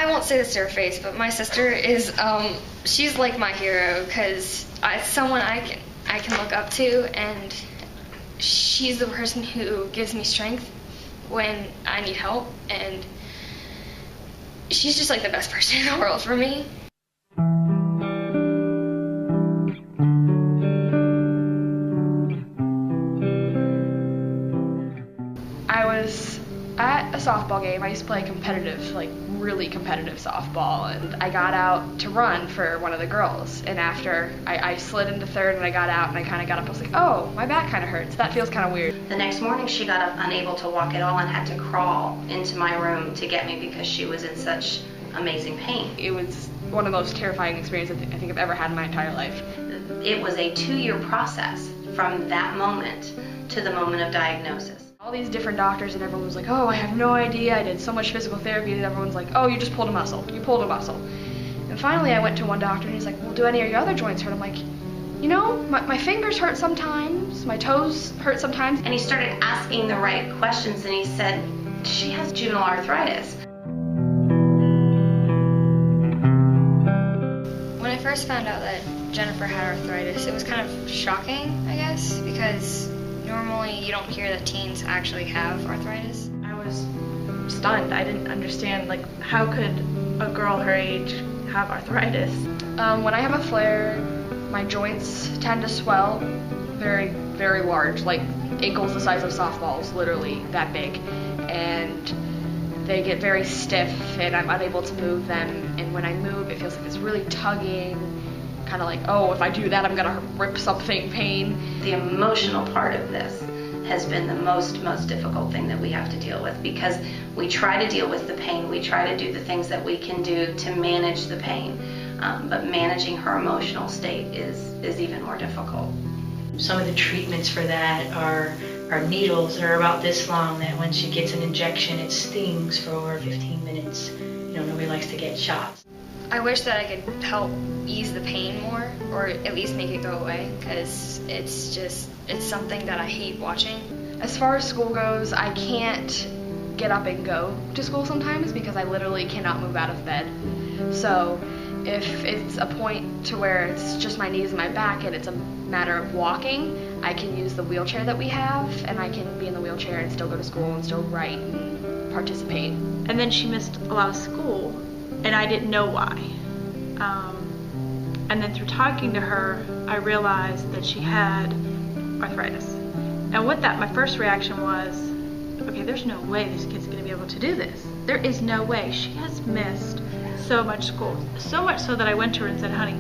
I won't say this to her face, but my sister is, she's like my hero, because it's someone I can look up to, and she's the person who gives me strength when I need help, and she's just like the best person in the world for me. I was at a softball game. I used to play competitive, like really competitive softball, and I got out to run for one of the girls, and after I slid into third and I got out and I kind of got up, I was like, oh, my back kind of hurts. That feels kind of weird. The next morning she got up unable to walk at all and had to crawl into my room to get me because she was in such amazing pain. It was one of the most terrifying experiences I think I've ever had in my entire life. It was a 2-year process from that moment to the moment of diagnosis. All these different doctors and everyone was like, oh, I have no idea, I did so much physical therapy, and everyone's like, oh, you just pulled a muscle, you pulled a muscle. And finally I went to one doctor and he's like, well, do any of your other joints hurt? I'm like, you know, my fingers hurt sometimes, my toes hurt sometimes. And he started asking the right questions and he said, she has juvenile arthritis. When I first found out that Jennifer had arthritis, it was kind of shocking, I guess, because normally you don't hear that teens actually have arthritis. I was stunned. I didn't understand, like, how could a girl her age have arthritis? When I have a flare, my joints tend to swell very, very large, like ankles the size of softballs, literally that big. And they get very stiff and I'm unable to move them. And when I move, it feels like this really tugging, kind of like, oh, if I do that, I'm gonna rip something pain. The emotional part of this has been the most difficult thing that we have to deal with, because we try to deal with the pain, we try to do the things that we can do to manage the pain, but managing her emotional state is even more difficult. Some of the treatments for that are needles that are about this long, that when she gets an injection it stings for over 15 minutes. You know, nobody likes to get shots. I wish that I could help ease the pain more, or at least make it go away, because it's something that I hate watching. As far as school goes, I can't get up and go to school sometimes because I literally cannot move out of bed. So if it's a point to where it's just my knees and my back and it's a matter of walking, I can use the wheelchair that we have, and I can be in the wheelchair and still go to school and still write and participate. And then she missed a lot of school, and I didn't know why. And then through talking to her, I realized that she had arthritis. And with that, my first reaction was, okay, there's no way this kid's gonna be able to do this. There is no way. She has missed so much school. So much so that I went to her and said, honey,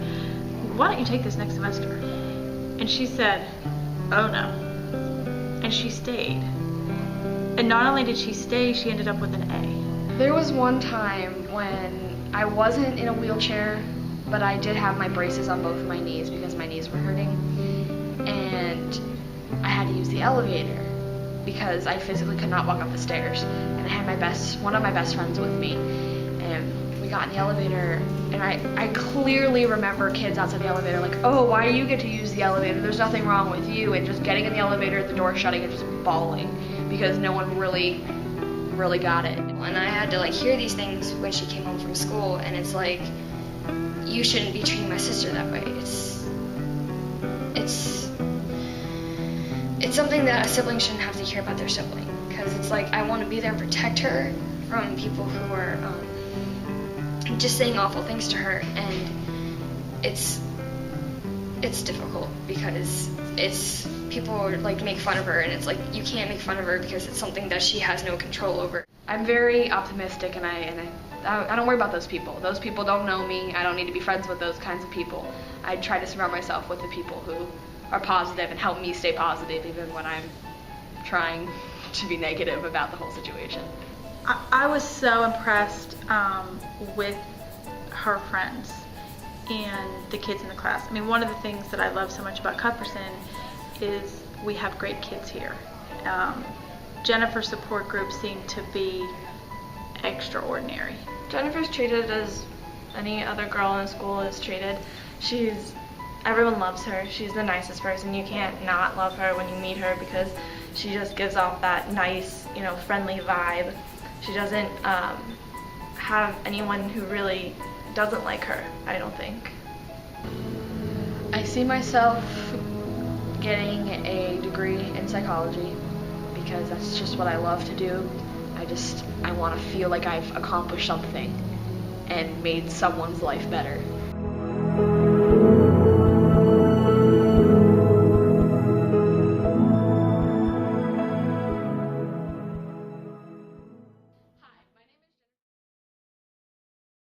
why don't you take this next semester? And she said, oh no. And she stayed. And not only did she stay, she ended up with an A. There was one time when I wasn't in a wheelchair, but I did have my braces on both of my knees because my knees were hurting. And I had to use the elevator because I physically could not walk up the stairs. And I had one of my best friends with me. And we got in the elevator, and I clearly remember kids outside the elevator like, oh, why do you get to use the elevator? There's nothing wrong with you. And just getting in the elevator, the door shutting, and just bawling because no one really got it. And I had to like hear these things when she came home from school, and it's like, you shouldn't be treating my sister that way. It's something that a sibling shouldn't have to hear about their sibling, because it's like, I want to be there and protect her from people who are just saying awful things to her, and it's difficult because people like make fun of her, and it's like, you can't make fun of her because it's something that she has no control over. I'm very optimistic, and I don't worry about those people. Those people don't know me. I don't need to be friends with those kinds of people. I try to surround myself with the people who are positive and help me stay positive even when I'm trying to be negative about the whole situation. I was so impressed with her friends and the kids in the class. I mean, one of the things that I love so much about Cuthbertson is we have great kids here. Jennifer's support group seemed to be extraordinary. Jennifer's treated as any other girl in school is treated. Everyone loves her. She's the nicest person. You can't not love her when you meet her because she just gives off that nice, friendly vibe. She doesn't have have anyone who really doesn't like her, I don't think. I see myself getting a degree in psychology because that's just what I love to do. I want to feel like I've accomplished something and made someone's life better.